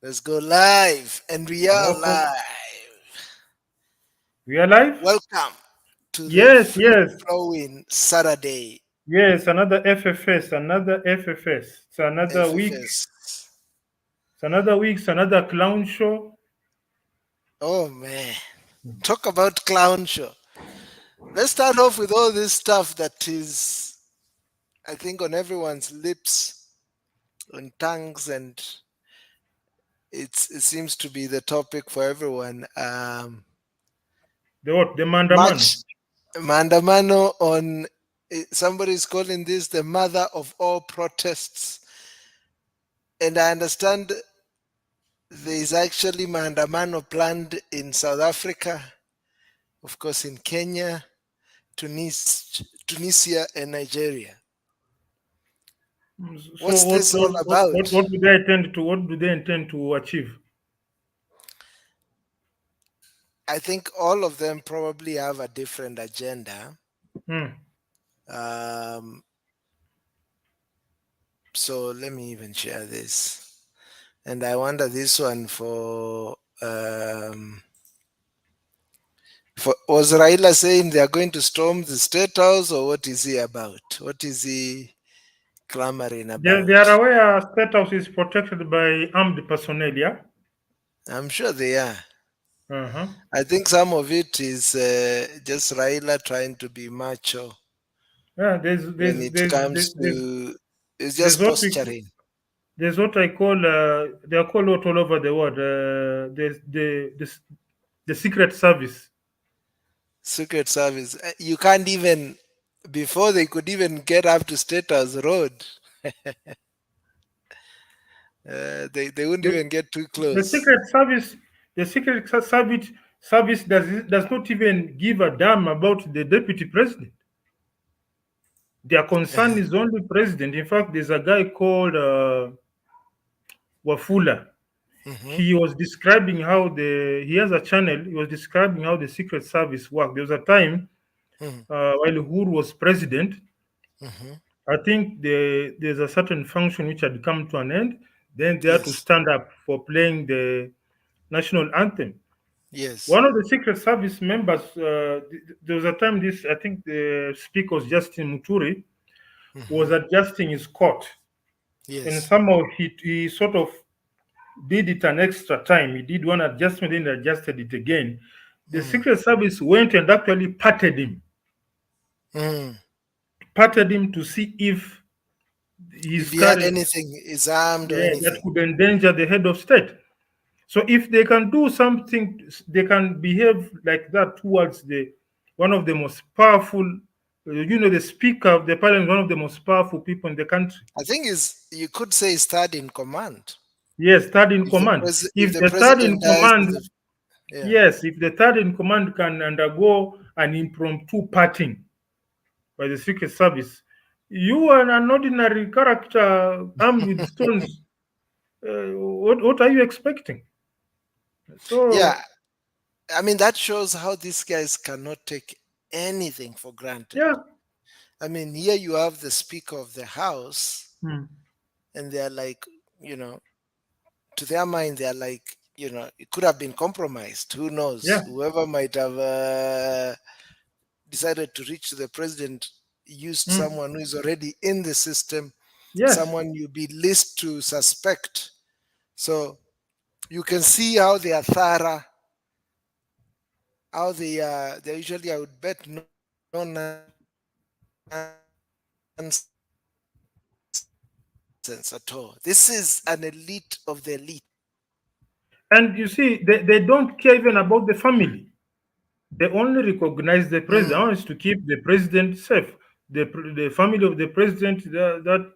Let's go live, and we are Welcome. live. We are live? Welcome to the Yes, free yes, flowing Saturday yes. Another FFS, another FFS. It's another week. FFS. It's another week. It's another clown show. Oh man, talk about clown show. Let's start off with all this stuff that is, I think, on everyone's lips, on tongues, and it seems to be the topic for everyone. The what? The Mandamano. March Mandamano on. Somebody's calling this the mother of all protests. And I understand there is actually maandamano planned in South Africa, of course, in Kenya, Tunisia, and Nigeria. So What's this all about? what do they intend to? What do they intend to achieve? I think all of them probably have a different agenda. Hmm. Um, so let me even share this. And I wonder this one for was Raila saying they are going to storm the state house, or what is he about? What is he clamoring They are about? aware State House is protected by armed personnel. Yeah. I'm sure they are. Uh-huh. I think some of it is just Raila trying to be macho Yeah. when it comes to it's There's just what we posturing. there's what I call they are called what all over the world. The Secret Service. Secret Service. You can't even before they could even get up to State House Road, they wouldn't The, even get too the close. Secret Service, the Secret Service does not even give a damn about the deputy president. Their concern is only president. In fact, there's a guy called Wafula. Hmm. He was describing how he has a channel. He was describing how the Secret Service worked. There was a time Hmm. while Uhuru was president. Hmm. I think there's a certain function which had come to an end. Then they had to Yes. stand up for playing the national anthem. Yes. One of the Secret Service members, there was a time this, I think the speaker was Justin Muturi, was Hmm. adjusting his coat. And Yes. somehow he sort of did it an extra time. He did one adjustment, then adjusted it again. The Mm. Secret Service went and actually Mm. patted him to see if If his he had courage, anything, is armed or yeah, that anything. could endanger the head of state. So if they can do something, they can behave like that towards the one of the most powerful, the Speaker of the Parliament, one of the most powerful people in the country. I think is you could say is third in command. Yes, third in command. If If the the third in president dies, command, yeah. yes, if the third in command can undergo an impromptu patting by the Secret Service, you are an ordinary character armed with stones. What are you expecting? Yeah, So, I mean that shows how these guys cannot take anything for granted. yeah. I mean, here you have the Speaker of the House, Hmm. and they're like, you know, to their mind, they're like, it could have been compromised. Who knows? Yeah. Whoever might have decided to reach the president used Hmm. someone who is already in the system, Yes. someone you'd be least to suspect. So you can see how they are thorough, how they're usually, I would bet, no nonsense at all. This is an elite of the elite. And you see, they don't care even about the family. They only recognize the Mm. president. Wants to keep the president safe. The family of the president, that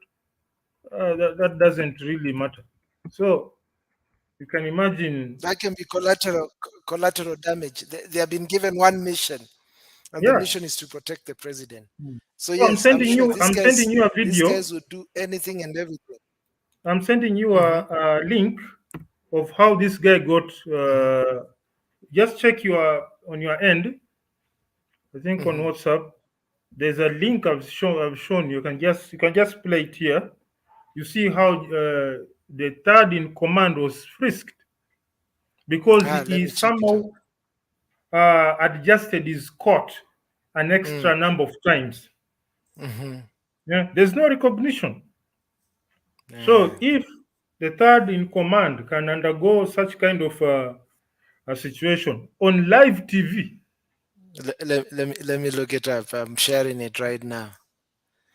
doesn't really matter. So you can imagine. That can be collateral damage. They have been given one mission, and the Yeah. mission is to protect the president. So So yes, I'm sure I'm sending you a these video. guys would do anything and everything. I'm sending you Hmm. a link of how this guy got. Hmm. Just check your on your end. I think on Hmm. WhatsApp. There's a link I've shown you. You can just play it here. You see how the third in command was frisked because Ah, let he me check it somehow out. adjusted his court an Mm. extra number of times. Mm-hmm. Yeah, there's no recognition. So Yeah. if the third in command can undergo such kind of a situation on live TV, Let me look it up. I'm sharing it right now.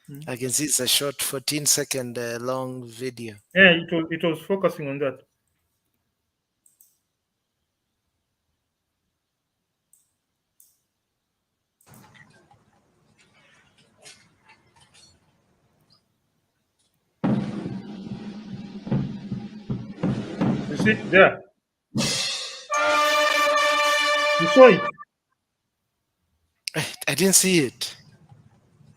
mm, I can see it's a short 14-second long video. yeah, it was focusing on that. You see there, you saw it. I didn't see it.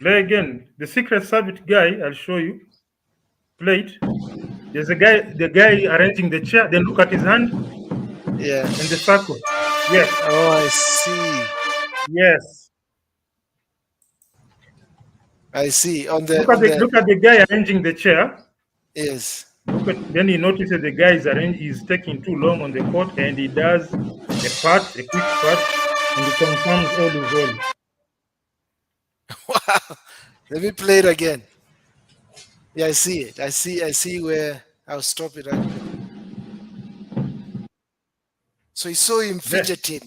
Play again. The Secret Service guy, I'll show you. Play it. There's a guy, the guy arranging the chair. Then look at his hand Yeah. and the circle. Yes, Oh, I see. yes. I see. Look at the guy arranging the chair. Yes. Then he notices the guy is taking too long on the court, and he does a quick part, and he confirms all is well. Wow. Let me play it again. Yeah, I see it. I see where I'll stop it actually. So he saw him Yeah. fidgeting. So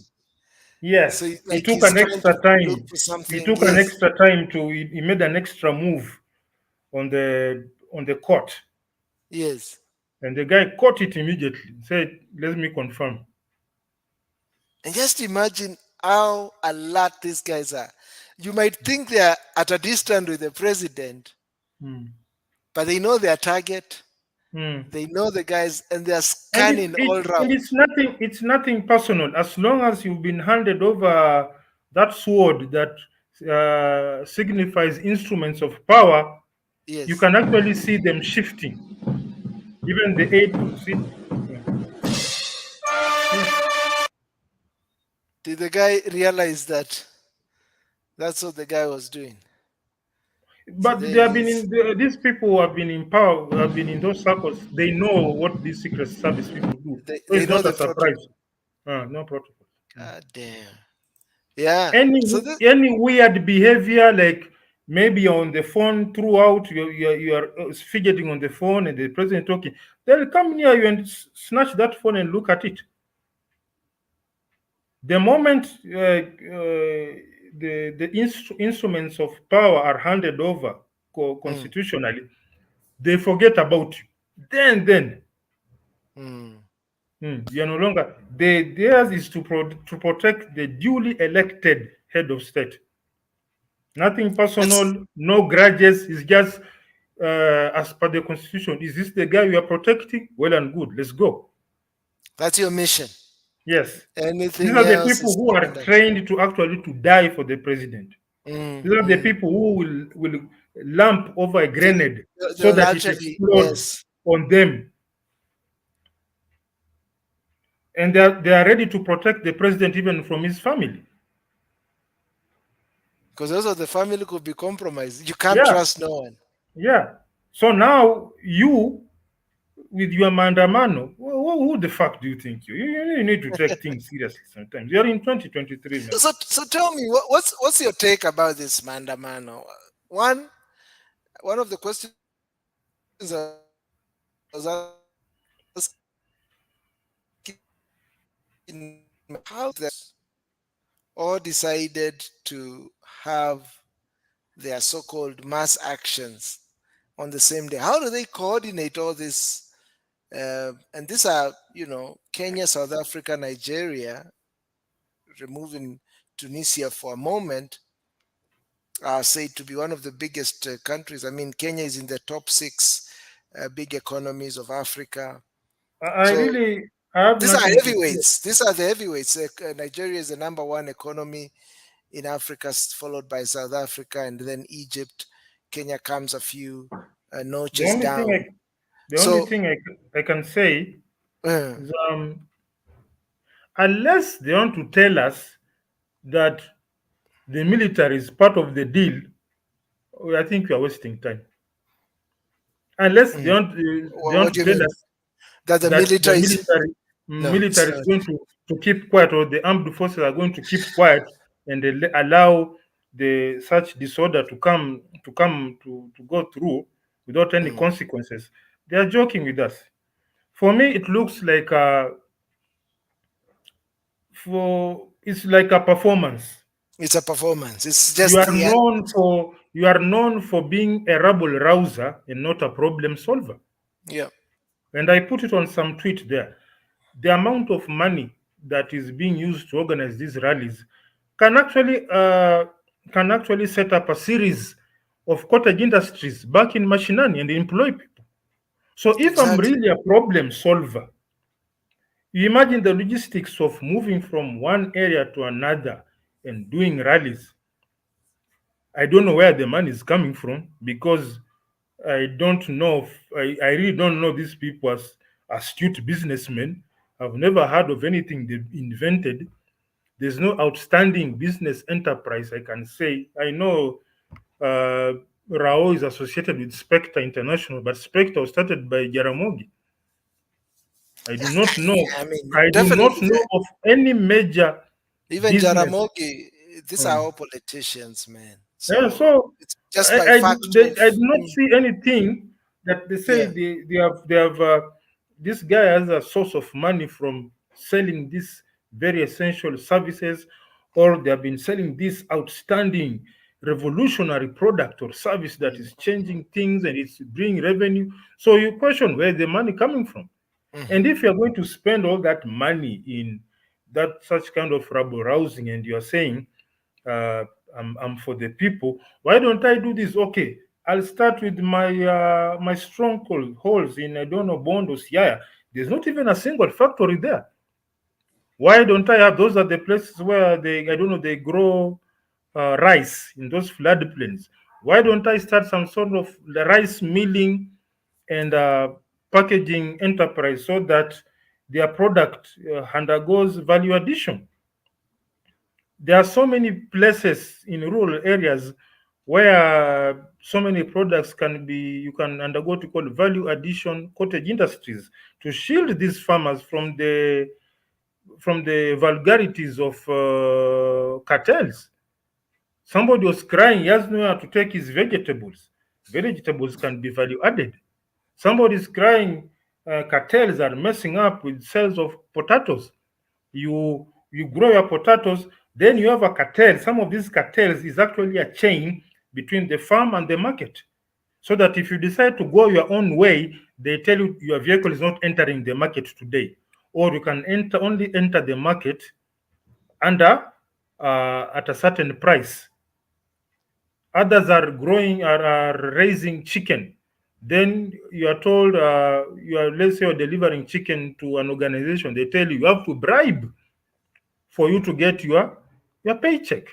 Yes, he like took he's an trying extra to look time. for He something. took an Yes. extra time he made an extra move on the court, Yes. and the guy caught it immediately. Said, "Let me confirm." And just imagine how alert these guys are. You might think they are at a distance with the president, Mm. but they know their target. Mm. They know the guys, and they are And scanning all around. it's nothing personal. As long as you've been handed over that sword that signifies instruments of power, you Yes. can actually see them shifting. Even the aid, see, yeah. Yeah. Did the guy realize that that's what the guy was doing? So But there they he have been is. these people who have been in power, who have been in those circles. They know what these secret service people do. So They it's know not a the surprise. protocol. No protocol. God damn. Yeah. any So this, any weird behavior, like maybe on the phone throughout, you are fidgeting on the phone and the president talking, they'll come near you and snatch that phone and look at it. The moment the instruments of power are handed over mm, constitutionally, they forget about you. Then mm. you're no longer, theirs is to protect the duly elected head of state. Nothing That's personal, no grudges. It's just as per the constitution. Is this the guy we are protecting? Well and good. Let's go. that's your mission. Yes. These Anything are the else people is who are secondary. trained to actually to die for the president. Mm, These are the mm. people who will lamp over a They, grenade so they'll that it actually, explodes yes, on them. And they are ready to protect the president even from his family. because also the family could be compromised. You can't Yeah. trust no one. Yeah. So now you with your mandamano, who the fuck do you think you need to take things seriously sometimes. You're in 2023, man. So tell me, what's your take about this mandamano? One one of the questions I was asking, how that all decided to have their so-called mass actions on the same day. How do they coordinate all this? And these are, Kenya, South Africa, Nigeria, removing Tunisia for a moment, are said to be one of the biggest countries. I mean, Kenya is in the top six big economies of Africa. I So really I have these are nothing to say. heavyweights. These are the heavyweights. Nigeria is the number one economy in Africa, followed by South Africa and then Egypt. Kenya comes a few The notches only thing down. I the only So, thing I can say uh, is unless they want to tell us that the military is part of the deal, I think we are wasting time. unless Mm. they What want do to you tell mean? us That the that the military is no, it's military is not. going to keep quiet, or the armed forces are going to keep quiet, and they allow the such disorder to go through without any Mm. consequences. They are joking with us. For me, it looks like for it's like a performance. It's a performance. It's You just are the known for being a rabble rouser and not a problem solver. yeah. And I put it on some tweet there. The amount of money that is being used to organize these rallies can actually uh, can actually set up a series of cottage industries back in Mashinani and employ people. So if I'm Exactly. really a problem solver, you imagine the logistics of moving from one area to another and doing rallies. I don't know where the money is coming from because I don't know. I really don't know these people as astute businessmen. I've never heard of anything they've invented. There's no outstanding business enterprise I can say. I know Rao is associated with Spectre International, but Spectre was started by Jaramogi. I do not know. I mean, I do not definitely. know of any major Even business. Jaramogi, these are um, all politicians, man. Yeah, So so it's just by fact of I do not see anything that they say yeah. they have this guy has a source of money from selling these very essential services, or they have been selling this outstanding revolutionary product or service that Mm, is changing things and it's bringing revenue. So you question where the money coming from, mhm. and if you're going to spend all that money in that such kind of rabble rousing, and you're saying uh, I'm for the people. Why don't I do this? Okay, I'll start with my stronghold holes in I don't know Bondo, Siaya. There's not even a single factory there. Why don't I have those are the places where they I don't know they grow rice in those floodplains? Why don't I start some sort of the rice milling and packaging enterprise so that their product undergoes value addition? There are so many places in rural areas where so many products can be you can undergo to call value addition cottage industries to shield these farmers from the vulgarities of cartels. Somebody was crying he has nowhere to take his vegetables. Vegetables can be value added. Somebody is crying cartels are messing up with sales of potatoes. You grow your potatoes, then you have a cartel. Some of these cartels is actually a chain between the farm and the market, so that if you decide to go your own way, they tell you your vehicle is not entering the market today, or you can enter the market under at a certain price. Others are are raising chicken. Then you are told you are let's say you're delivering chicken to an organization. They tell you you have to bribe for you to get your paycheck.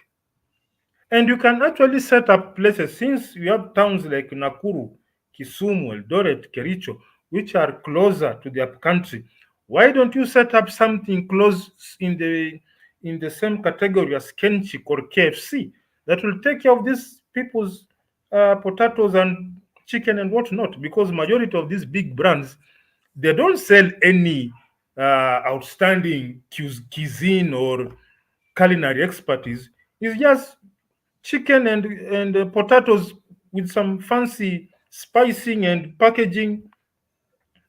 And you can actually set up places since you have towns like Nakuru, Kisumu, Eldoret, Kericho, which are closer to the upcountry. Why don't you set up something close in the same category as Kenchik or KFC that will take care of these people's potatoes and chicken and whatnot? Because majority of these big brands they don't sell any outstanding cuisine or culinary expertise. It's just chicken and potatoes with some fancy spicing and packaging,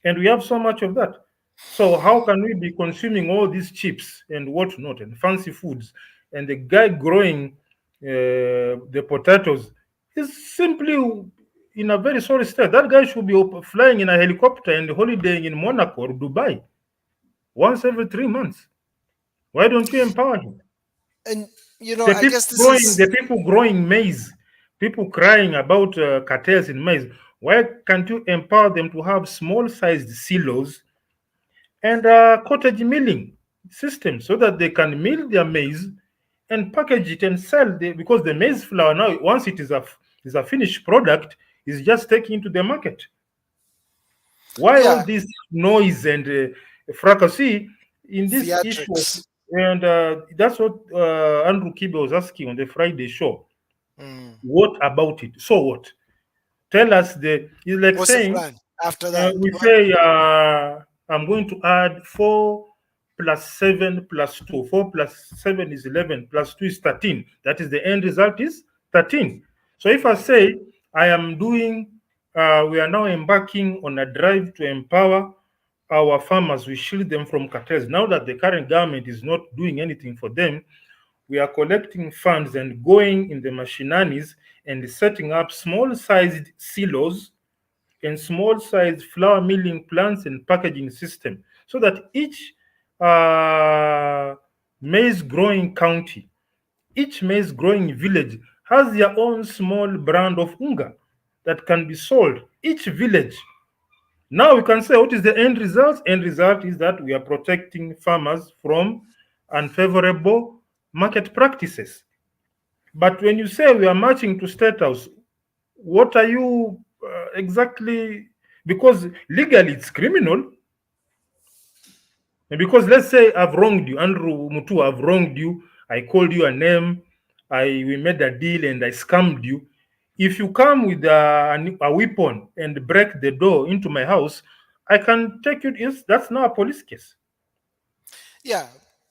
and we have so much of that. So how can we be consuming all these chips and whatnot and fancy foods, and the guy growing the potatoes is simply in a very sorry state? That guy should be flying in a helicopter and holidaying in Monaco or Dubai once every 3 months. Why don't you empower him? And I guess this The is people growing maize, people crying about cartels in maize. Why can't you empower them to have small-sized silos and cottage milling systems so that they can mill their maize and package it and sell? Because the maize flour now, once it is a finished product, is just taken to the market. Why all yeah, this noise and fracas? See, in this issue, theatrics. and that's what Andrew Kibe was asking on the Friday show. Mm, What about it? So what? tell us it's like What's the saying, plan after that? we What? say, I'm going to add 4 plus 7 plus 2. 4 plus 7 is 11, plus 2 is 13. That is the end result is 13. So if I say I am doing, we are now embarking on a drive to empower our farmers, we shield them from cartels. Now that the current government is not doing anything for them, we are collecting funds and going in the machineries and setting up small sized silos and small sized flour milling plants and packaging system so that each uh, maize growing county, each maize growing village has their own small brand of unga that can be sold. Each village. Now we can say what is the end result? End result is that we are protecting farmers from unfavorable market practices. But when you say we are marching to state house, what are you exactly? Because legally it's criminal. And because let's say I've wronged you, Andrew Mutu, I've wronged you. I called you a name. We made a deal and I scammed you. If you come with a weapon and break the door into my house, I can take you. Yes, that's not a police case. Yeah,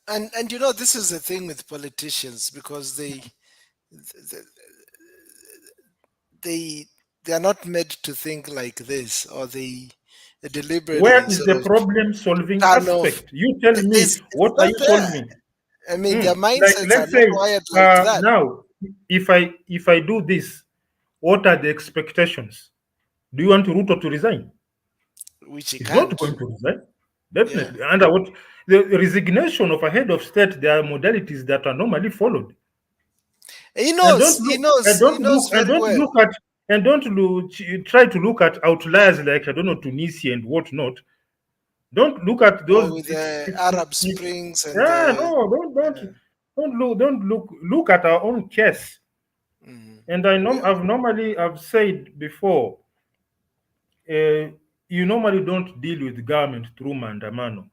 and this is the thing with politicians because they they are not made to think like this, or they Where deliberately is sort the of problem solving turn off. aspect? You tell me, It's what are not you there. solving? I mean, their Like mindsets are let's not say wired like that, now, if I do this, what are the expectations? Do you want Ruto to resign? which he He's not can't. going to resign. Yeah. Definitely. Under what the resignation of a head of state, there are modalities that are normally followed. He And don't knows, he look, and knows, he don't look, knows and very don't well. look at, and don't look, try to look at outliers like I don't know Tunisia and whatnot. Don't look at those. Or with the Arab Springs and Yeah, the no, yeah. look at our own case. Mhm. And Yeah. I've said before, you normally don't deal with government through mandamano.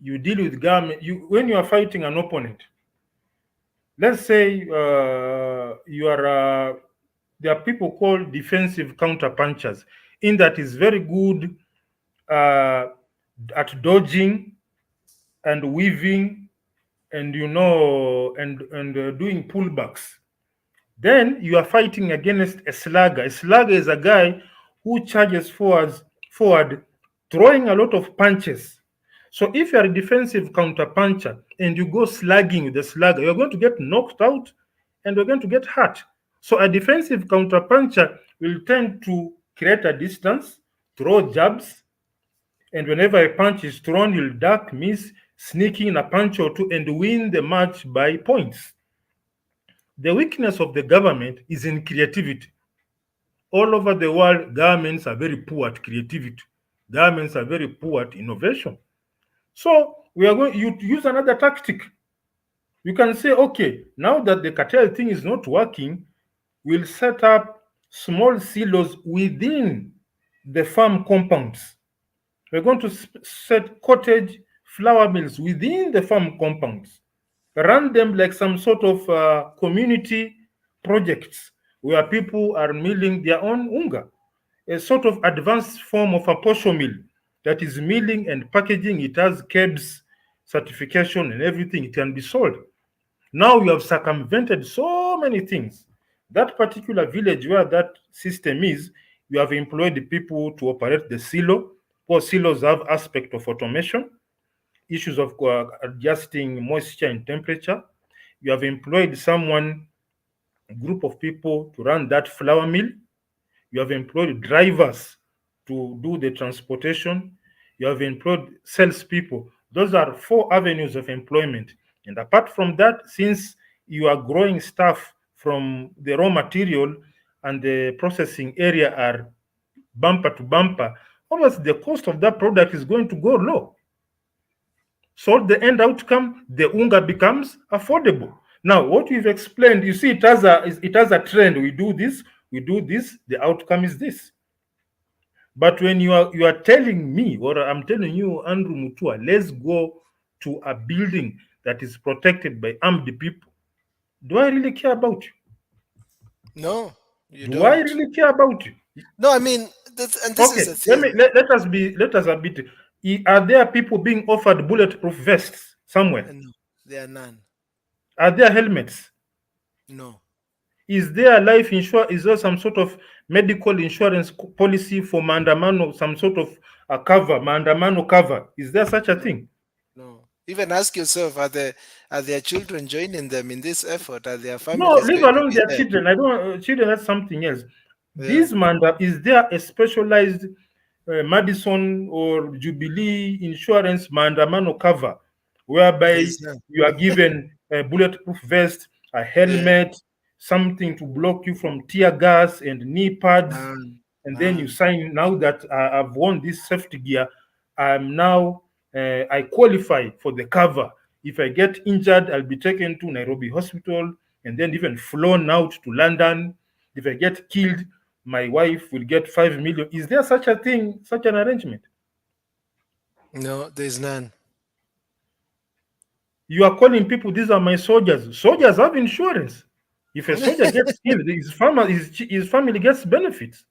You deal with government when you are fighting an opponent. Let's say you are there are people called defensive counter punchers. In that is very good uh, at dodging and weaving and doing pullbacks. Then you are fighting against a slugger. A slugger is a guy who charges forward, throwing a lot of punches. So if you are a defensive counter puncher and you go slugging with the slugger, you're going to get knocked out and you're going to get hurt. So a defensive counter puncher will tend to create a distance, throw jabs, and whenever a punch is thrown, he'll duck, miss, sneak in a punch or two, and win the match by points. The weakness of the government is in creativity. All over the world, governments are very poor at creativity. Governments are very poor at innovation. So we are going you use another tactic. You can say, okay, now that the cartel thing is not working, we'll set up small silos within the farm compounds. We're going to set cottage flour mills within the farm compounds, run them like some sort of community projects where people are milling their own unga, a sort of advanced form of a posho mill that is milling and packaging. It has KEBS certification and everything. It can be sold. Now you have circumvented so many things. That particular village where that system is, you have employed the people to operate the silo. Because silos have aspect of automation, issues of adjusting moisture and temperature. You have employed someone, a group of people to run that flour mill. You have employed drivers to do the transportation. You have employed salespeople. Those are 4 avenues of employment. And apart from that, since you are growing stuff from the raw material and the processing area are bumper to bumper, obviously the cost of that product is going to go low. So the end outcome, the unga becomes affordable. Now, what we've explained, you see, it has a trend. We do this. The outcome is this. But when you are telling me, or I'm telling you, Andrew Mutua, let's go to a building that is protected by armed people. Do I really care about you? No, you Do I don't. really care about you? No, I mean, and this is Okay, the thing. let us a bit. Are there people being offered bulletproof vests somewhere? No, there are none. Are there helmets? No, Is there life insurance? Is there some sort of medical insurance policy for Mandamano? Some sort of a cover, Mandamano cover? Is there such a no, thing? no. Even ask yourself: are their children joining them in this effort? Are their No, families leave going to alone be their there? children. I don't. Children, that's something else. Yeah, These Manda, is there a specialized Madison or Jubilee insurance Mandamano cover, there whereby is none. you are given a bulletproof vest, a Yeah, helmet, something to block you from tear gas and knee pads, none, and then you none. sign. Now that I've worn this safety gear, I'm now I qualify for the cover. If I get injured, I'll be taken to Nairobi Hospital and then even flown out to London. If I get killed, my wife will get 5 million. Is there such a thing, such an arrangement? No, there is none. You are calling people, these are my soldiers. Soldiers have insurance. If a soldier gets killed, his family gets benefits.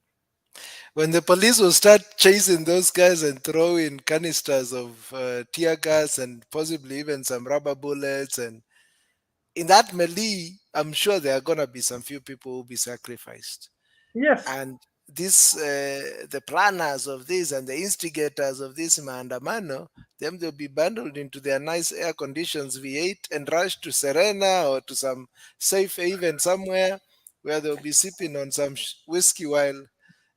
When the police will start chasing those guys and throwing canisters of tear gas and possibly even some rubber bullets, and in that melee, I'm sure there are gonna be some few people who will be sacrificed. Yes. And this, the planners of this and the instigators of this maandamano, them they'll be bundled into their nice air conditions V8 and rushed to Serena or to some safe haven somewhere where they'll be sipping on some whiskey while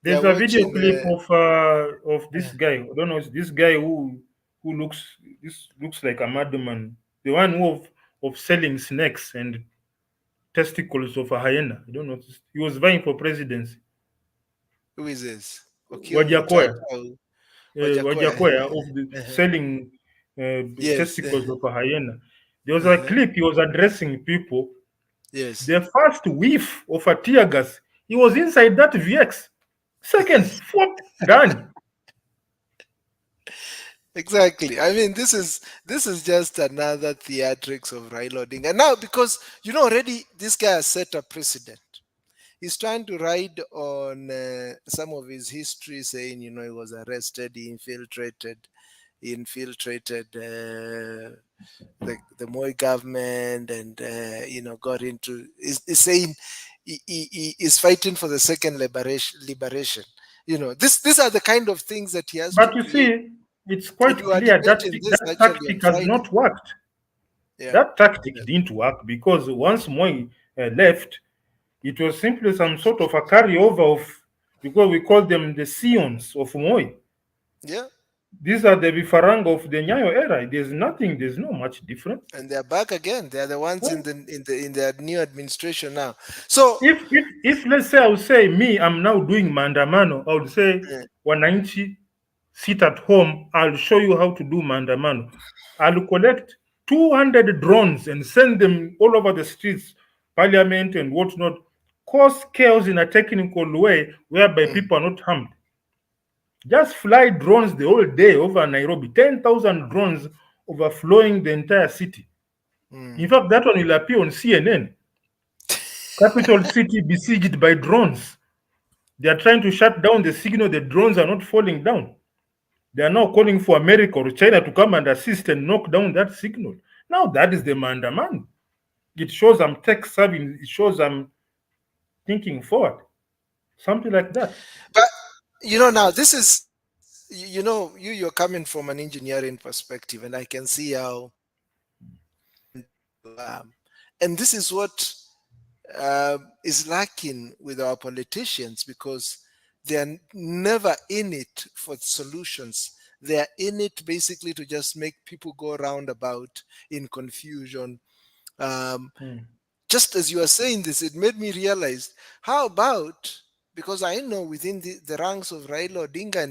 they're There's a video watching. clip of this guy. I don't know, it's this guy who looks like a madman. The one of selling snakes and testicles of a hyena. I don't know. He was vying for presidency. Who is this? Okiya Wajakoya, Mtata. Wajakoya. Wajakoya of the Uh-huh. selling Yes. testicles of a hyena. There was a Uh-huh. clip he was addressing people. Yes. The first whiff of a tear gas, he was inside that VX. Seconds, whoop, done. Exactly. I mean, this is just another theatrics of Raila Odinga. Now, because already this guy has set a precedent. He's trying to ride on some of his history, saying he was arrested, he infiltrated the Moi government, and got into. Is saying he is fighting for the second liberation. These are the kind of things that he has to But you create. see, it's And quite you are clear that debating this that actually on tactic has Friday. not worked. Yeah. That tactic Yeah. didn't work because once Moi left, it was simply some sort of a carryover of, because we call them the scions of Moi. Yeah. These are the Bifarang of the Nyayo era. There's no much difference. And they're back again. They're the ones Yeah. in their new administration now. So If let's say I would say me, I'm now doing Mandamano, I would say uh, Wananchi, sit at home, I'll show you how to do Mandamano. I'll collect 200 drones and send them all over the streets, parliament and whatnot, cause chaos in a technical way whereby mm, people are not harmed. Just fly drones the whole day over Nairobi, 10,000 drones overflowing the entire city. In mm, fact, that one will appear on CNN. Capital city besieged by drones. They are trying to shut down the signal. The drones are not falling down. They are now calling for America or China to come and assist and knock down that signal. Now that is the man. It shows I'm tech savvy. It shows I'm thinking forward. Something like that. but now this is you're coming from an engineering perspective, and I can see how um, and this is what is lacking with our politicians, because they're never in it for solutions. They're in it basically to just make people go roundabout in confusion. Um, Hmm. just as you are saying this, it made me realize, how about, because I know within the ranks of Raila Odinga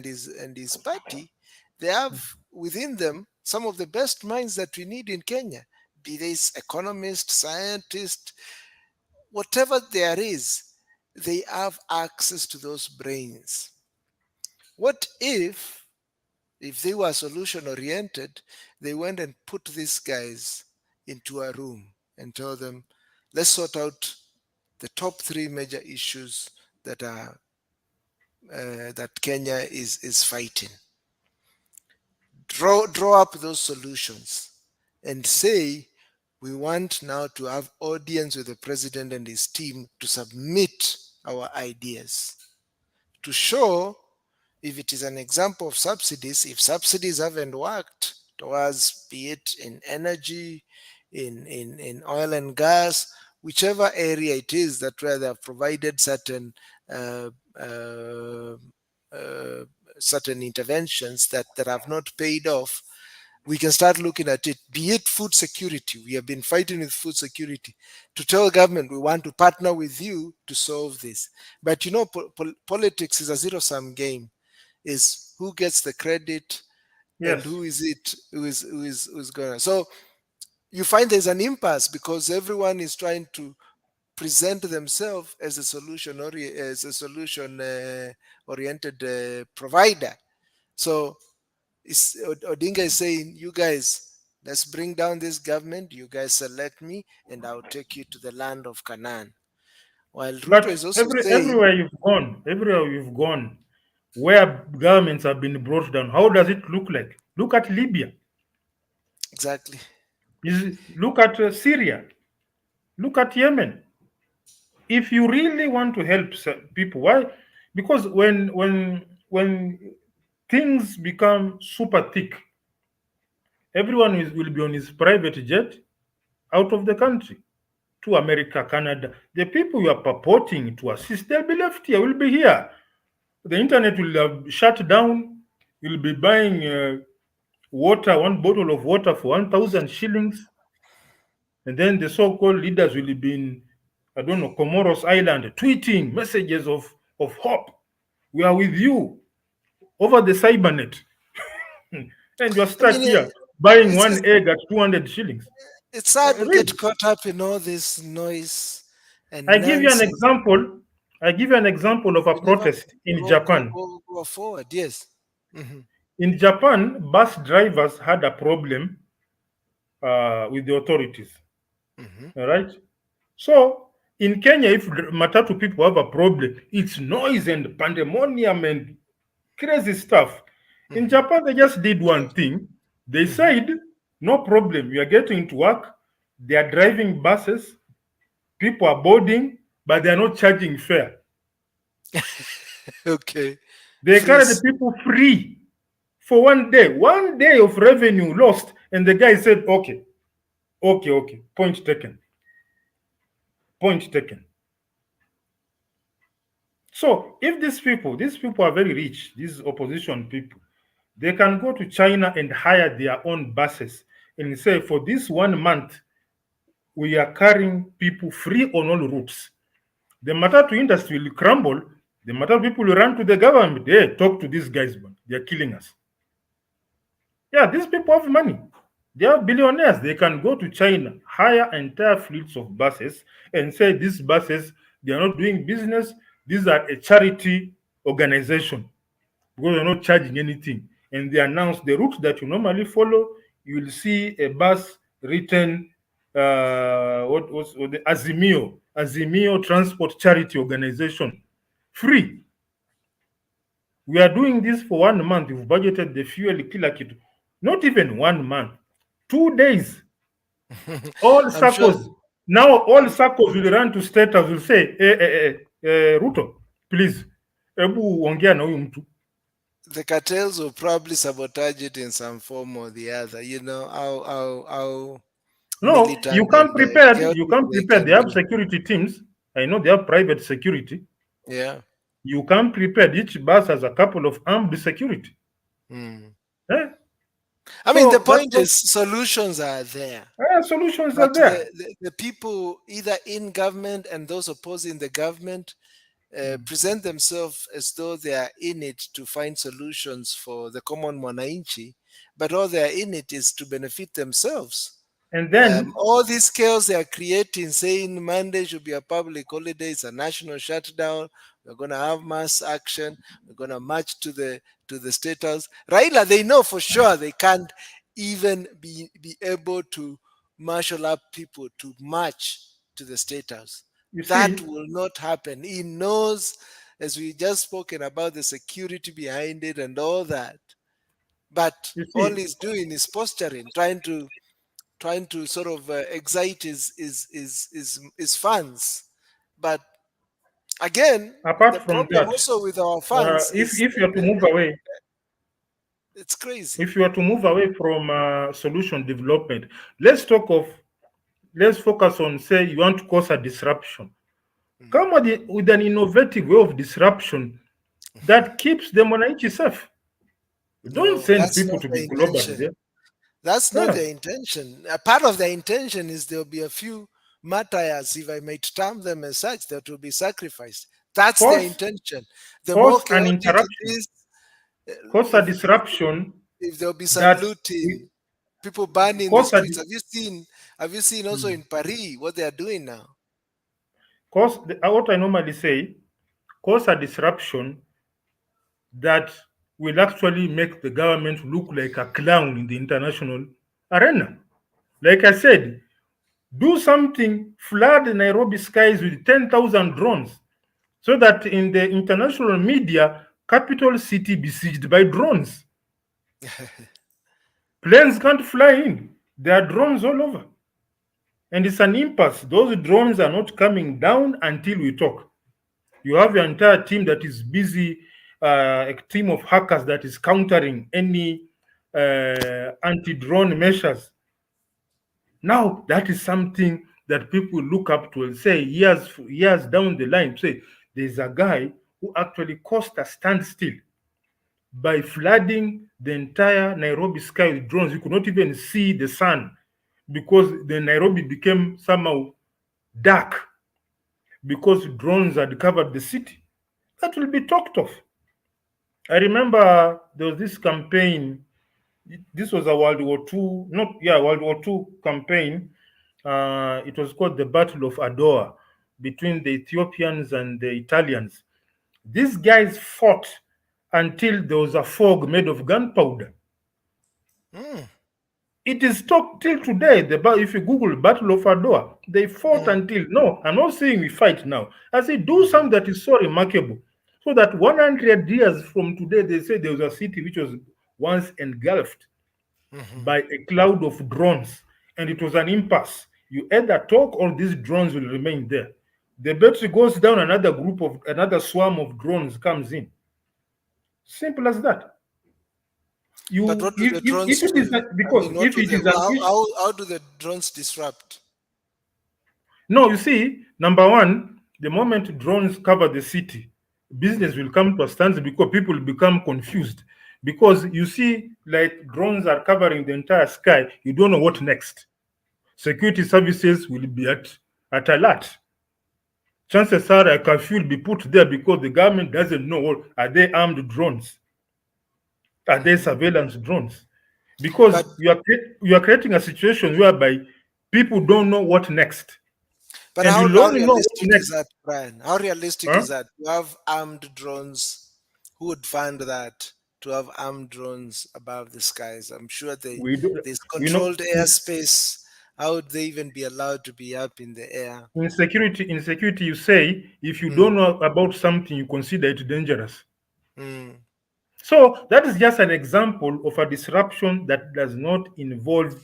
and his party, they have within them some of the best minds that we need in Kenya, be they economists, scientists, whatever there is, they have access to those brains. What if they were solution oriented, they went and put these guys into a room and told them, let's sort out the top three major issues that are that Kenya is fighting. Draw up those solutions and say we want now to have audience with the president and his team to submit our ideas to show if it is an example of subsidies, if subsidies haven't worked towards, be it in energy, in oil and gas, whichever area it is that where they have provided uh, uh, uh, certain interventions that have not paid off, we can start looking at it, be it food security. We have been fighting with food security to tell government we want to partner with you to solve this. But you know, politics is a zero sum game, is who gets the credit and Yes. who is it who's going to. So you find there's an impasse because everyone is trying to present themselves as a solution or as a solution oriented provider. So Odinga is saying, you guys, let's bring down this government. You guys select me, and I'll take you to the land of Canaan. While Ruto But is also saying, everywhere you've gone, where governments have been brought down, how does it look like? Look at Libya. exactly. Look at Syria. Look at Yemen. If you really want to help people, why? Because when things become super thick, everyone will be on his private jet out of the country to America, Canada. The people you are purporting to assist, they'll be left here, will be here. The internet will have shut down. You'll be buying water, one bottle of water for 1,000 shillings. And then the so called leaders will be in, I don't know, Comoros Island tweeting messages of hope. We are with you over the cybernet. And you're I stuck mean, here buying it's one egg at 200 shillings. it's sad we Really? get caught up in all this noise I and give you an nonsense. example. I give you an example of a We never protest in Japan. go forward. Yes. In Japan, bus drivers had a problem with the authorities. Hmm. All right. So in Kenya, if Matatu people have a problem, it's noise and pandemonium and crazy stuff. In Hmm. Japan, they just did one thing. They Hmm. said, no problem, you are getting to work. They are driving buses, people are boarding, but they are not charging fare. Okay. They carry the Freeze. people free for one day of revenue lost. And the guy said, okay, okay, point taken. So if these people are very rich, these opposition people, they can go to China and hire their own buses and say, for this 1 month, we are carrying people free on all routes. The Matatu industry will crumble. The Matatu people will run to the government. Hey, talk to these guys, man. They're killing us. Yeah, these people have money. They are billionaires. They can go to China, hire entire fleets of buses, and say these buses, they are not doing business. These are a charity organization because they're not charging anything. And they announce the route that you normally follow. You will see a bus written, what was the Azimio Transport Charity Organization, free. We are doing this for 1 month. We've budgeted the fuel kila kitu. Not even 1 month, 2 days. All I'm sure. circles. Now all circles will run to state house, will say, Ruto, please, hebu ongea na huyu mtu. The cartels will probably sabotage it in some form or the other. You know how No, you militant come and prepared. You chaotic come they prepared. can They have be. security teams. I know they have private security. Yeah. You come prepared. Each bus has a couple of armed security. Mm. Eh? I mean, the So that's point what is solutions are there, solutions but are there. the people either in government and those opposing the government present themselves as though they are in it to find solutions for the common mwananchi, but all they are in it is to benefit themselves. And then All these chaos they are creating, saying Monday should be a public holiday, it's a national shutdown. We're going to have mass action. We're going to march to the state house. Raila, they know for sure they can't even be able to marshal up people to march to the state house. you That see, will not happen. He knows. as we just spoken about the security behind it and all that. But You all see, he's doing is posturing, trying to sort of excite his fans. But again, apart the from problem that, also with our fans is if you are to move away, it's crazy. if you are to move away from solution development, let's talk of, let's focus on, say you want to cause a disruption. Mm. Come with an innovative way of disruption that keeps the monarchy safe. Don't No, send that's people not to be the global intention. there. That's not Yeah. their intention. A part of their intention is there'll be a few martyrs, if I may term them as such, that will be sacrificed. That's their Cause intention. The more cause an chaotic it interruption, is, uh, cause a disruption if there'll be some that we looting, people burning the cause a streets. Have you seen also in Paris what they are doing now? what I normally say, cause a disruption that will actually make the government look like a clown in the international arena. Like I said, do something, flood the Nairobi skies with 10,000 drones so that in the international media, capital city besieged by drones. Planes can't fly in. There are drones all over. And it's an impasse. Those drones are not coming down until we talk. You have your entire team that is busy, a team of hackers that is countering any anti-drone measures. Now that is something that people look up to and say years down the line, say there's a guy who actually caused a standstill by flooding the entire Nairobi sky with drones. You could not even see the sun because the Nairobi became somehow dark because drones had covered the city. That will be talked of. I remember there was this campaign. This was a World War Two, not yeah, World War Two campaign. It was called the Battle of Adwa between the Ethiopians and the Italians. These guys fought until there was a fog made of gunpowder. Mm, It is talked till today. If you Google Battle of Adwa, they fought mm, until. No, I'm not saying we fight now. I say do mhm, something that is so remarkable, so that 100 years from today, they say there was a city which was once engulfed mhm. by a cloud of drones, and it was an impasse. You either talk or these drones will remain there. The battery goes down, another swarm of drones comes in. Simple as that. But You what do the if drones it is do? not, I because mean, what if do it they? is an issue. How do the drones disrupt? No, you see, number one, the moment drones cover the city, business Mm, will come to a standstill because people become confused. Because you see, like drones are covering the entire sky, you don't know what mm, next. Security services will be at alert. Chances are a curfew will be put there because the government doesn't know what are they armed drones, are they mhm. surveillance drones? Because But you are creating a situation whereby people don't know what next, but and you'll how only know what realistic is next. that, Brian? How realistic Huh? is that? To have armed drones, who would fund that? To have armed drones above the skies, I'm sure We do, there's we know controlled airspace. How would they even be allowed to be up in the air? in security you say if you Mm, don't know about something you consider it dangerous. mm. So that is just an example of a disruption that does not involve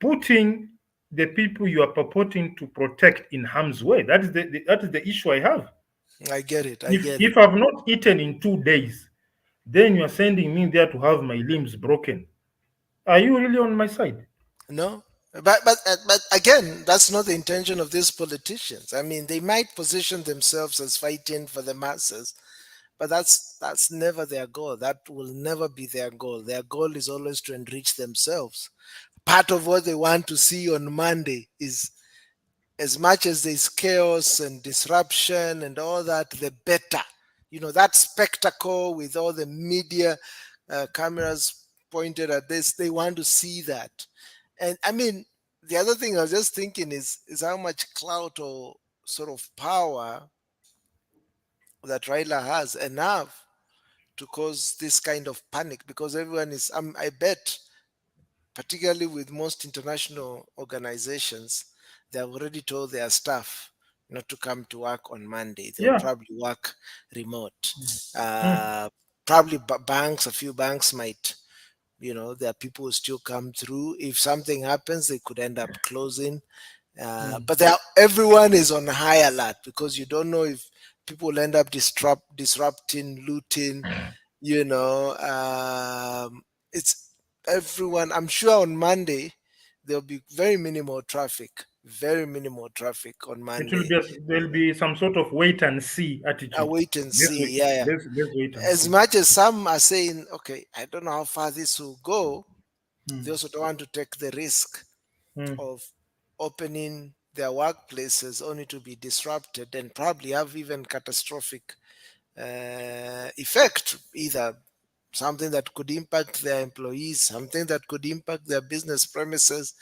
putting the people you are purporting to protect in harm's way. That is the issue I have. I get it. I If get it. I've not eaten in 2 days, then you are sending me there to have my limbs broken. Are you really on my side? No, but again, that's not the intention of these politicians. I mean, they might position themselves as fighting for the masses, but that's never their goal. That will never be their goal. Their goal is always to enrich themselves. Part of what they want to see on Monday is, as much as there's chaos and disruption and all that, the better. You know, that spectacle with all the media cameras pointed at this, they want to see that. And I mean, the other thing I was just thinking is how much clout or sort of power that Raila has, enough to cause this kind of panic, because everyone is, I bet, particularly with most international organizations, they have already told their staff not to come to work on Monday. They'll Yeah. probably work remote. Mm. Uh, Probably banks, a few banks might, there are people who still come through. If something happens, they could end up closing. Mm. But everyone is on high alert because you don't know if people will end up disrupting, looting. You know, it's everyone. I'm sure on Monday there'll be very minimal traffic on It will Monday. be there'll be some sort of wait and see I attitude. wait and Let's see. wait. Yeah, yeah. Let's wait and As see. much as some are saying, okay, I don't know how far this will go, they Mm. also don't want to take the risk Mm. of opening their workplaces only to be disrupted and probably have even catastrophic effect, either something that could impact their employees, something that could impact their business premises.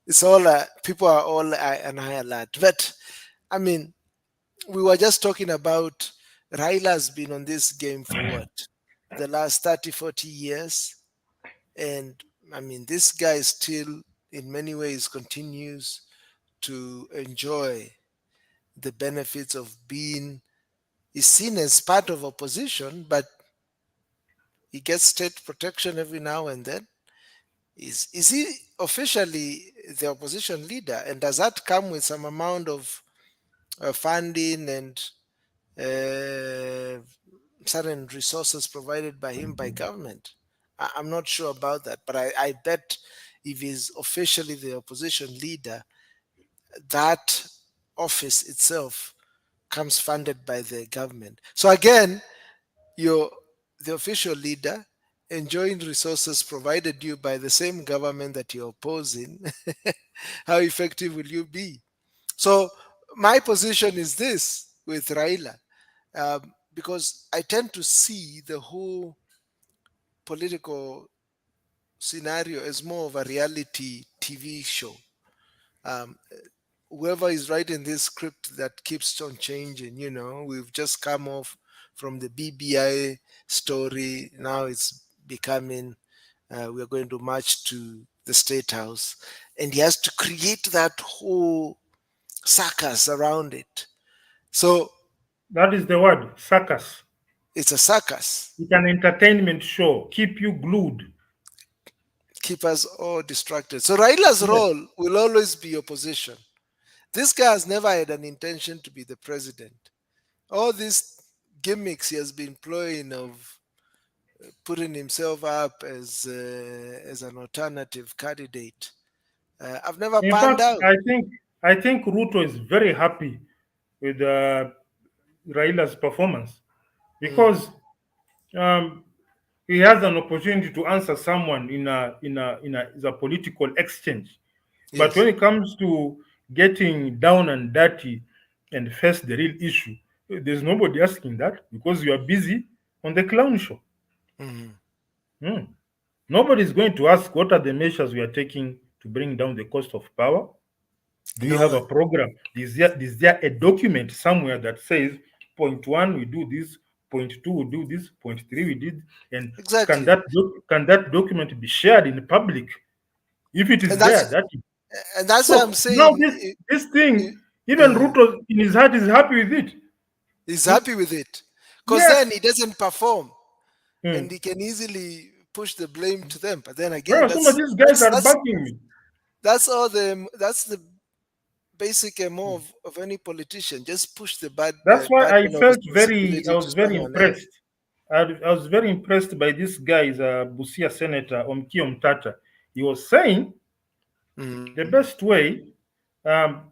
It's all people are all an high alert. But I mean, we were just talking about Raila has been on this game for what, the last 30, 40 years. And I mean, this guy still, in many ways, continues to enjoy the benefits of being, is seen as part of opposition, but he gets state protection every now and then. Is he officially the opposition leader? And does that come with some amount of funding and uh, certain resources provided by him by government? I'm not sure about that, but I bet if he's officially the opposition leader, that office itself comes funded by the government. So again, you're the official leader enjoying resources provided you by the same government that you're opposing. How effective will you be? So my position is this with Raila, because I tend to see the whole political scenario as more of a reality TV show. Um, Whoever is writing this script that keeps on changing, we've just come off from the BBI story. Now it's becoming, we're going to march to the State House. And he has to create that whole circus around it. So That is the word, circus. it's a circus, It's an entertainment show. Keep you glued. keep us all distracted. So Raila's Yes. role will always be opposition. This guy has never had an intention to be the president. All these gimmicks he has been playing of putting himself up as an alternative candidate, I've never In panned fact, out. I think Ruto is very happy with Raila's performance Mm, because um, he has an opportunity to answer someone in a political exchange. But when yes. it comes to getting down and dirty and face the real issue, there's nobody asking that because you are busy on the clown show. Mhm. Hmm. Nobody is going to ask what are the measures we are taking to bring down the cost of power. Do you No have a one. program? Is there a document somewhere that says point one we do this, point two we do this, point three we did, and can Exactly. that document be shared in public? If it And is that's there, that is. and that's why I'm So now saying this thing, even uh, Ruto in his heart is happy with it. he's Hmm? happy with it. Because then Yes. he doesn't perform and Hmm. he can easily push the blame to them. But then again, Well, some of that's these guys that's are that's bugging me. that's the basic MO of any politician. Just push the That's why burden of I responsibility to was very someone else. impressed. I was very impressed by this guy's Busia Senator Omkio Mtata. He was saying Mhm. the best way, um,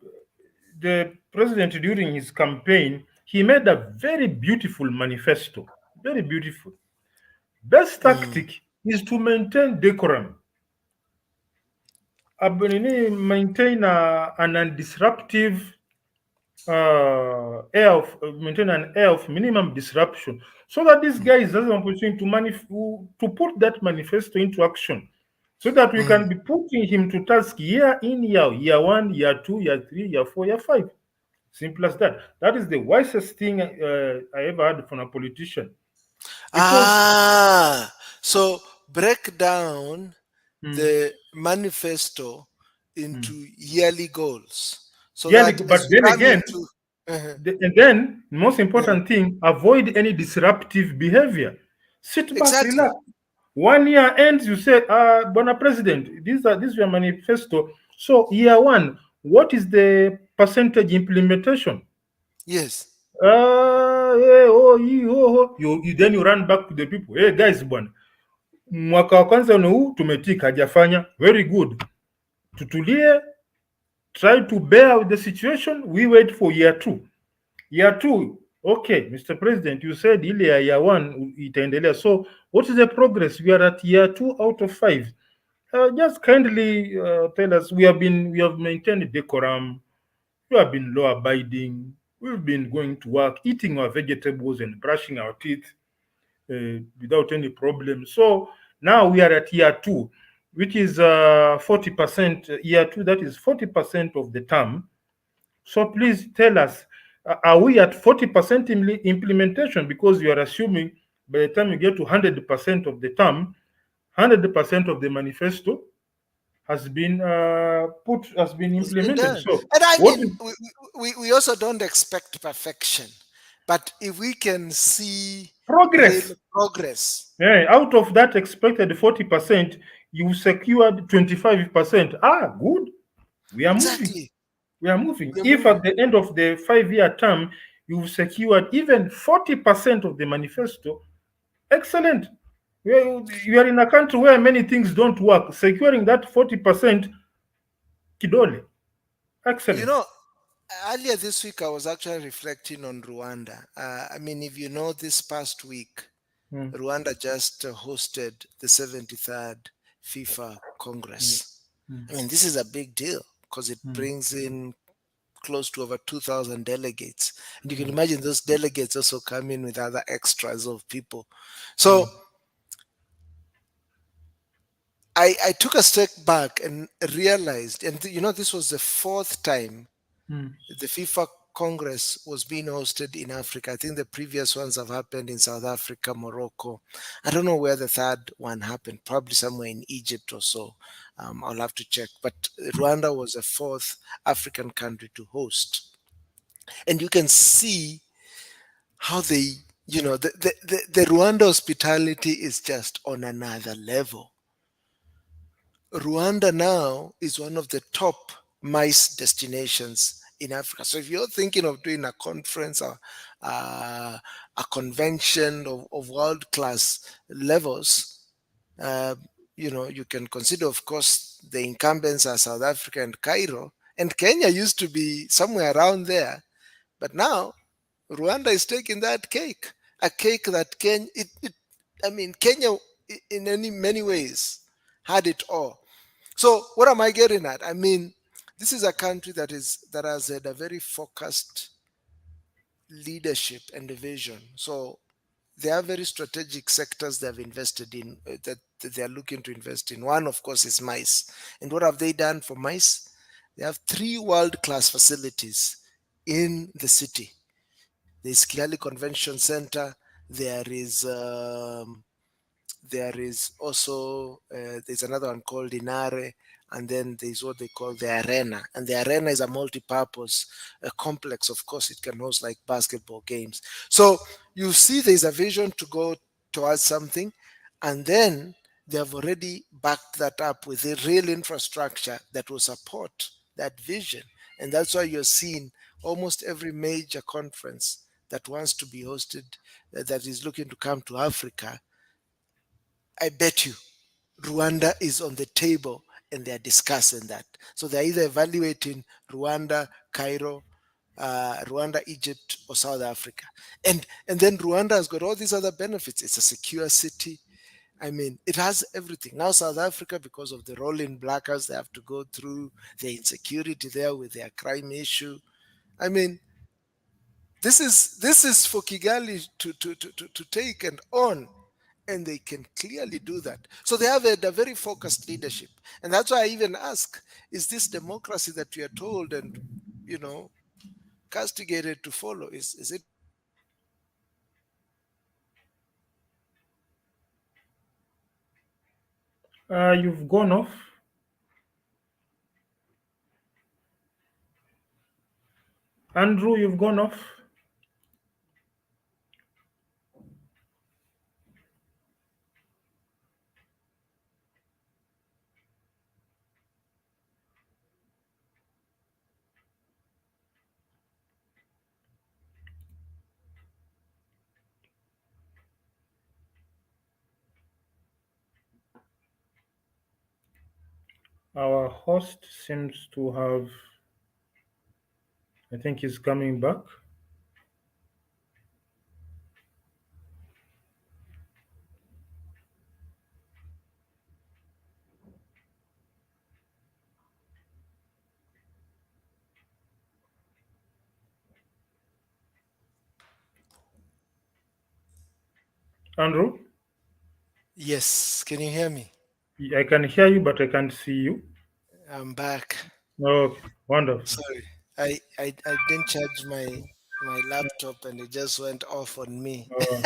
the president during his campaign, he made a very beautiful manifesto. Very beautiful. Best Mm. tactic is to maintain decorum. Maintain an undisruptive maintain an air of minimum disruption so that this guy is has an opportunity to put that manifesto into action so that we Mhm. can be putting him to task year in year out, year one, year two, year three, year four, year five. Simple as that. That is the wisest thing I ever heard from a politician because So break down mm, the manifesto mm, into yearly goals so yearly, that but as you then come again, into. Uh-huh. And then, most Uh-huh. important thing, avoid any disruptive behavior. Sit back, Exactly. relax. 1 year ends, you say, Bona President, this is your manifesto. So, year one, what is the percentage implementation? Yes. Yeah, oh, then you run back to the people. Hey guys, bwana, mwaka wa kwanza ni huu, tumetika, hajafanya. Very good. Tutulie, try to bear with the situation. We wait for year two. Year two, okay, Mr. President, you said ile ya year one itaendelea. So what is the progress? We are at year 2 out of 5. Just kindly tell us. We have maintained decorum. We have been law abiding. We've been going to work, eating our vegetables and brushing our teeth without any problem. So now we are at year two, which is 40%. Year two, that is 40% of the term. So please tell us, are we at 40% implementation? Because you are assuming by the time you get to 100% of the term, 100% of the manifesto has been It's been implemented. done. So And I what mean, is we also don't expect perfection. But if we can see real progress? progress, Yeah, out of that expected 40%, you secured 25%. Good. We are moving. exactly, We are moving. we're If at moving. the end of the 5 year term you've secured even 40% of the manifesto, excellent. You are in a country where many things don't work. Securing that 40%, kidole. You Excellent. know, earlier this week I was actually reflecting on Rwanda. I mean, if you know, this past week, Mm, Rwanda just hosted the 73rd FIFA mm, Congress. mm, I mean, this is a big deal because it mm, brings in close to over 2,000 delegates. And you can mm, imagine those delegates also come in with other extras of people. mm, So I took a step back and realized, and you know, this was the fourth time mm, the FIFA Congress was being hosted in Africa. I think the previous ones have happened in South Africa, Morocco. I don't know where the third one happened, probably somewhere in Egypt or so. I'll have to check. But Rwanda was the fourth African country to host. And you can see how they, you know, the Rwanda hospitality is just on another level. Rwanda now is one of the top MICE destinations in Africa. So if you're thinking of doing a conference or a convention of world class levels, uh, you know, you can consider, of course, the incumbents are South Africa and Cairo. And Kenya used to be somewhere around there. But now Rwanda is taking that cake, a cake that I mean, Kenya in many ways had it all. So what am I getting at? I mean, this is a country that has had a very focused leadership and vision. So they have very strategic sectors they have invested in, that they are looking to invest in. One, of course, is MICE. And what have they done for MICE? They have 3 world-class facilities in the city. There's Kigali Convention Center. There is there is also there's another one called Inare, and then there's what they call the arena. And the arena is a multi-purpose complex. Of course, it can host like basketball games. So you see, there's a vision to go towards something, and then they have already backed that up with a real infrastructure that will support that vision. And that's why you're seeing almost every major conference that wants to be hosted, that is looking to come to Africa. I bet you Rwanda is on the table and they're discussing that. So they're either evaluating Rwanda, Cairo, Rwanda, Egypt, or South Africa. And then Rwanda has got all these other benefits. It's a secure city. I mean, it has everything. Now South Africa, because of the rolling blackouts they have to go through, the insecurity there with their crime issue. I mean, this is for Kigali to take and on, and they can clearly do that. So they have a very focused leadership, and that's why I even ask: is this democracy that we are told and, you know, castigated to follow? Is it You've gone off. Andrew, you've gone off. Our host seems to have, I think he's coming back. Andrew, Yes, can you hear me? I can hear you, but I can't see you. I'm back. Okay, wonderful. Sorry, I didn't charge my laptop and it just went off on me. Uh,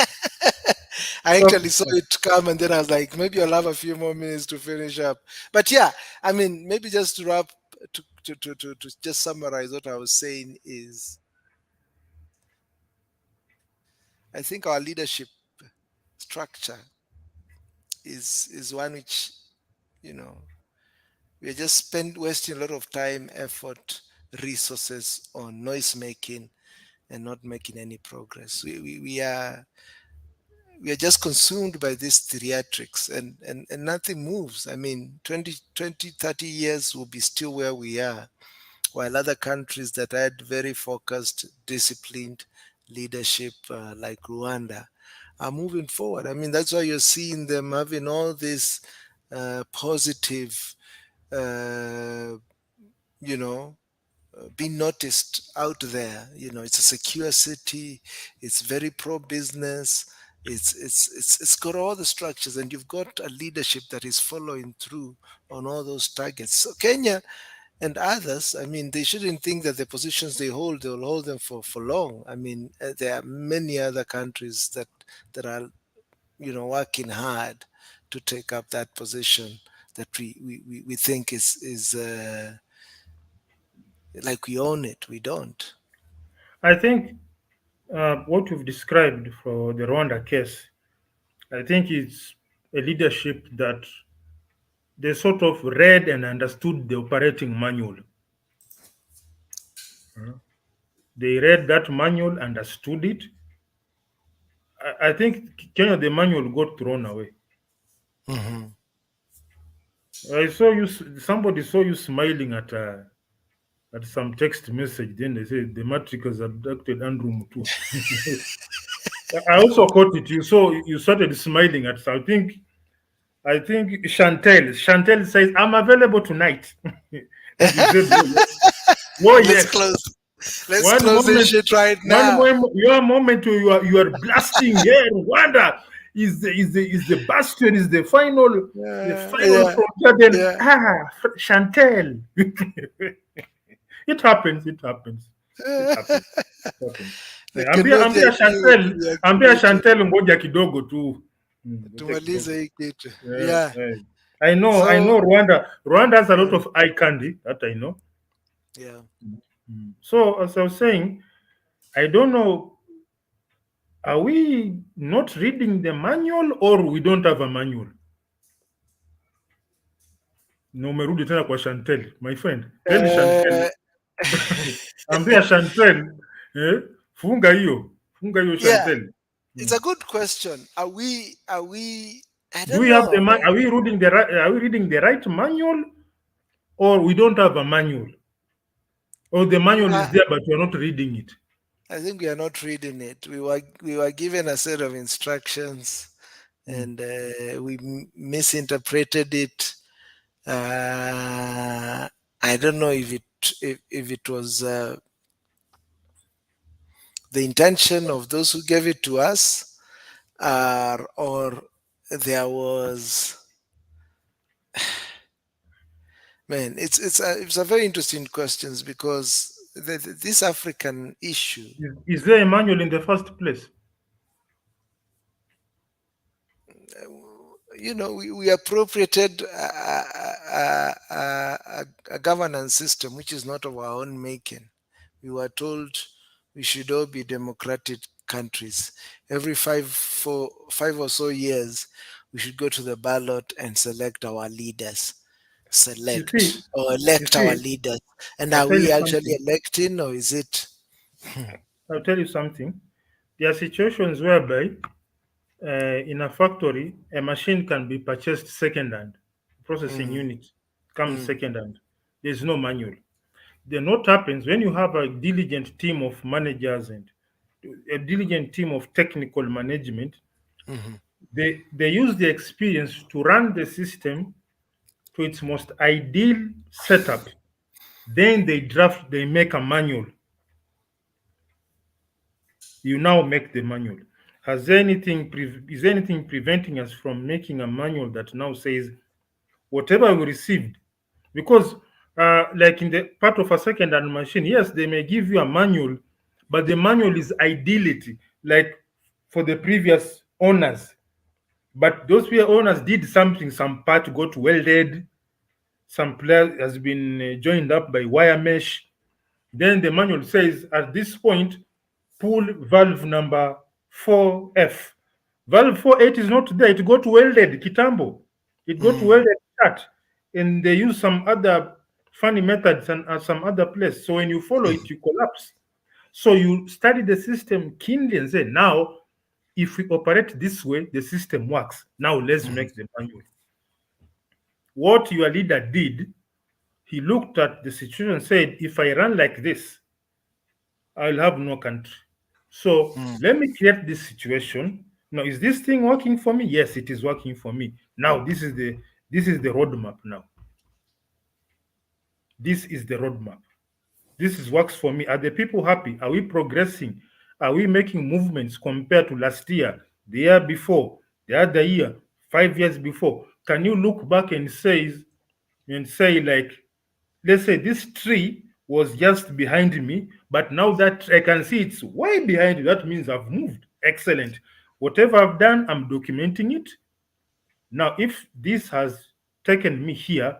I okay. actually saw it come and then I was like, maybe I'll have a few more minutes to finish up. But yeah, I mean, maybe just to wrap to just summarize what I was saying is I think our leadership structure is one which, you know, we're just spend wasting a lot of time, effort, resources on noise making and not making any progress. We are just consumed by these theatrics and nothing moves. I mean, 30 years will be still where we are, while other countries that had very focused, disciplined leadership, like Rwanda, are moving forward. I mean, that's why you're seeing them having all this positive, uh, you know, being noticed out there. You know, it's a secure city. It's very pro business. It's got all the structures, and you've got a leadership that is following through on all those targets. So Kenya and others, I mean, they shouldn't think that the positions they'll hold them for long. I mean, there are many other countries that are, you know, working hard to take up that position that we think is like we own it. We don't. I think what you've described for the Rwanda case, I think it's a leadership that they sort of read and understood the operating manual. They read that manual, understood it. I think Kenya, the manual got thrown away. Hmm. I saw you, somebody saw you smiling at some text message. Then they said the matrix has abducted Andrew Mutua. I also caught it. You started smiling at. I think Chantel says I'm available tonight, and you said, "Oh let's yes." close. Let's One close this moment, shit right one now. moment, your moment you are blasting here. Rwanda is the bastion, is the final Yeah, frontier. Then yeah. Chantel. It happens. It happens. It happens. It happens. The Ambia Canadian you Chantel, ambia deactivated. Chantel ngoja kidogo tu. Ngoja Tumalize kidogo. hii kitu. Yeah, Yeah. yeah. I know So Rwanda. Rwanda has a lot yeah, of eye candy, that I know. yeah. So as I was saying, I don't know, are we not reading the manual or we don't have a manual? No, umerudi tena kwa Chantel, my friend. Tell Chantel, Uh, ambia Chantel, funga hiyo yeah, Chantel. it's a good question. Are we I Do don't we have the know. man? Are we reading the right manual, or we don't have a manual, or the manual Yeah, is there but we're not reading it? I think we are not reading it. We were given a set of instructions Mm. and we misinterpreted it. I don't know if it was the intention of those who gave it to us, or there was, man. It's a very interesting questions because this African issue, Is there a manual in the first place? we appropriated a governance system which is not of our own making. we were told we should all be democratic countries. Every 5 or so years, we should go to the ballot and select our leaders. You see, Select or you elect our see, leaders. And I'll are tell we you actually something. electing, or is it? I'll tell you something. There are situations whereby in a factory, a machine can be purchased second-hand. Processing Mm, unit comes mm, second-hand. There's no manual. Then what happens when you have a diligent team of managers and a diligent team of technical management? mhm, They use the experience to run the system to its most ideal setup. Then they make a manual. You now make the manual. Is anything preventing us from making a manual that now says whatever we received? Because like in the part of a second-hand machine, yes, they may give you a manual, but the manual is ideality, like for the previous owners. But those previous owners did something, some part got welded, some player has been joined up by wire mesh. Then the manual says at this point, pull valve number 4F. Valve 48 is not there. It got welded, Kitambo. It got mm, welded shut. And they use some other funny methods and some other place. So when you follow it, you collapse. So you study the system keenly and say, now, if we operate this way, the system works. Now let's mm, make the manual. What your leader did, he looked at the situation and said, if I run like this, I'll have no country. So mm. let me create this situation. Now, is this thing working for me? Yes, it is working for me. Now, this is the roadmap. Now, this is the roadmap. This is works for me. Are the people happy? Are we progressing? Are we making movements compared to last year, the year before, the other year, 5 years before? Can you look back and say like, let's say this tree was just behind me, but now that I can see it's way behind you, that means I've moved. Excellent. Whatever I've done, I'm documenting it. Now, if this has taken me here,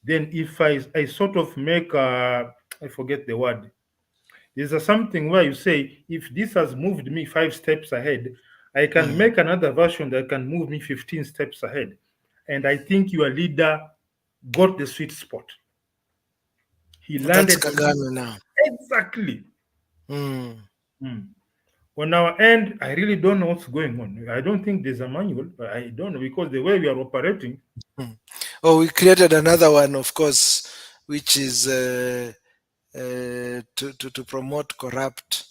then if I sort of make I forget the word. There's a something where you say, if this has moved me 5 steps ahead, I can Mm. make another version that can move me 15 steps ahead. And I think your leader got the sweet spot. He That's landed Kagame now. exactly. Mm. Hmm. On our end, I really don't know what's going on. I don't think there's a manual, but I don't know because the way we are operating, Mm. Oh, we created another one, of course, which is to promote corrupt,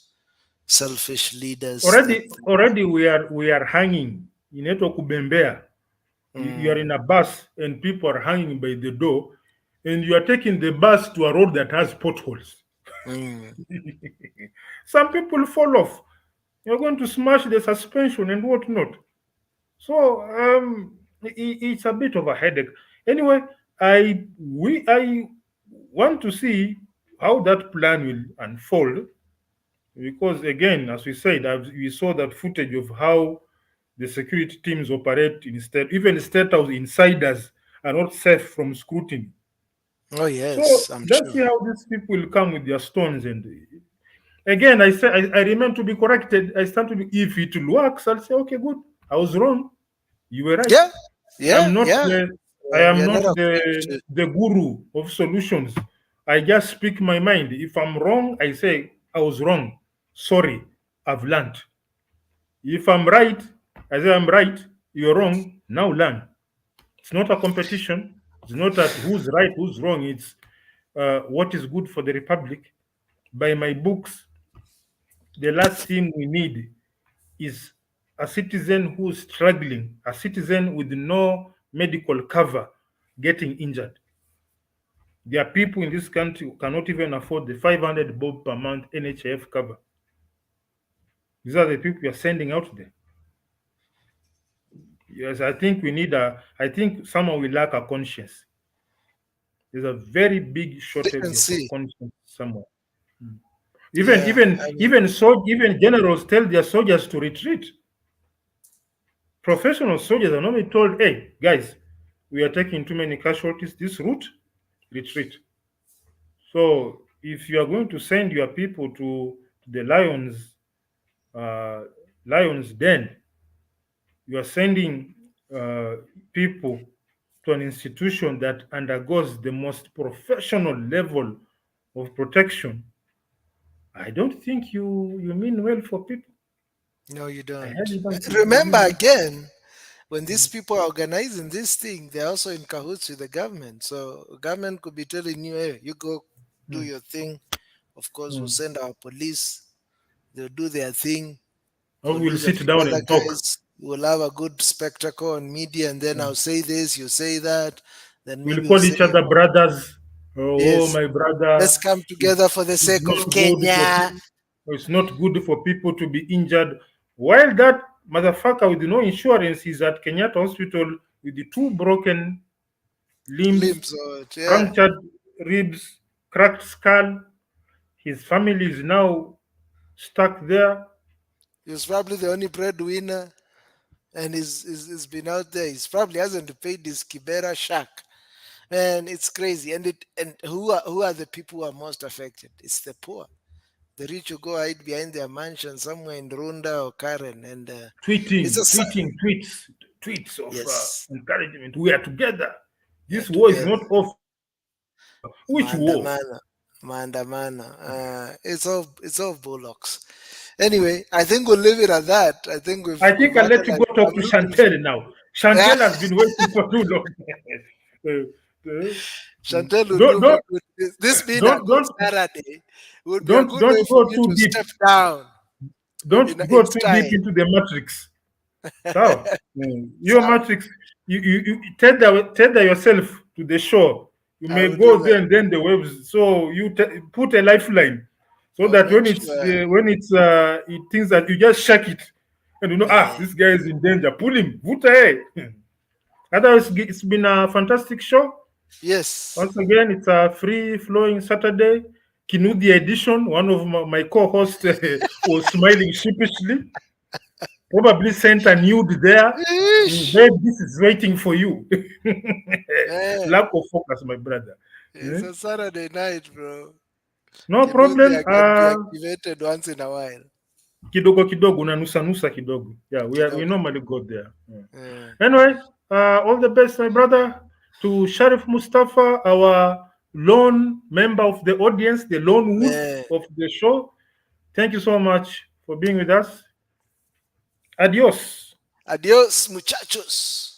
selfish leaders. That already we are hanging. Inaitwa kubembea. You are mm, in a bus and people are hanging by the door, and you are taking the bus to a road that has potholes. mm. Some people fall off. You're going to smash the suspension and whatnot. So it's a bit of a headache. Anyway, I want to see how that plan will unfold because again, as we said, we saw that footage of how the security teams operate instead. Even state house insiders are not safe from scrutiny. Oh So yes, I'm let's sure. see how these people will come with their stones. And again, I say I remain to be corrected. I stand to be. If it works, I'll say okay, good. I was wrong. You were right. Yeah, yeah, I'm not yeah. the I We am are not not the afraid to. the guru of solutions. I just speak my mind. If I'm wrong, I say I was wrong. Sorry, I've learned. If I'm right, I say I'm right. You're wrong. Now learn. It's not a competition. It's not at who's right, who's wrong. It's what is good for the republic. By my books, the last thing we need is a citizen who's struggling, a citizen with no medical cover getting injured. There are people in this country who cannot even afford the 500 bob per month NHIF cover. These are the people we are sending out there. Yes, I think someone will lack a conscience. There's a very big We shortage can of a see. conscience somewhere. Even Yeah, even I mean, even even generals tell their soldiers to retreat. Professional soldiers are normally told, "Hey guys, we are taking too many casualties. This route, retreat." So if you are going to send your people to the uh, lions den, you are sending people to an institution that undergoes the most professional level of protection. I don't think you mean well for people. No, you I don't. highly don't think you Remember mean well. again, when these Mm, people are organizing this thing, they're also in cahoots with the government. So government could be telling you, hey, you go do mm, your thing. Of course, we'll mm. send our police. They'll do their thing. Or We'll we'll lose a sit few down other and talk. guys. We'll have a good spectacle on media, and then Mm. I'll say this, you say that. Then We'll maybe we'll call each say, other brothers. Oh, yes, my brother, let's come it's, together for the it's sake not of good for Kenya. people. It's not good for people to be injured. While that motherfucker with no insurance is at Kenyatta Hospital with the two broken limbs, Limbs or it, yeah. punctured ribs, cracked skull. His family is now stuck there. He was probably the only breadwinner, and he's been out there. He's probably hasn't paid his Kibera shack. Man, it's crazy. And who are the people who are most affected? It's the poor. The rich who go hide behind their mansion somewhere in Runda or Karen, and it's a Tweets of yes, encouragement. We are together. we are This war is not together. off. Which war? Maandamana, maandamana. It's all bullocks. Anyway, I think we'll leave it at that. I think I we've think I'll had let you go talk I'm to looking for Chantel now. Chantel has been waiting for too long. Uh, Chantel will don't do me don't good. This being a don't good don't Saturday would be a good way don't for go me too to deep. step down Don't in go too deep style. into the matrix. So your So matrix, you tether yourself to the shore. You I may will do go there that. and then the waves. So you put a lifeline, so I'll that make sure. when it thinks that you just shake it, and Yeah. this guy is in danger. Pull him. Vuta. Otherwise, it's been a fantastic show. Yes. Once again, it's a free flowing Saturday. Kinudi edition. One of my co-hosts was smiling sheepishly. Probably sent a nude there. Eesh. Babe, this is waiting for you. Man, Lack of focus, my brother. it's Eh? a Saturday night, bro. No Kinuthia problem. can be activated once in a while. Kidogo kidogo unanusa nusa kidogo. Yeah, we Kidogo. normally go there. Yeah. Yeah. Anyway, all the best, my brother, to Sharif Mustafa, our lone member of the audience, the lone wolf Man. of the show. Thank you so much for being with us. Adios. Adios, muchachos.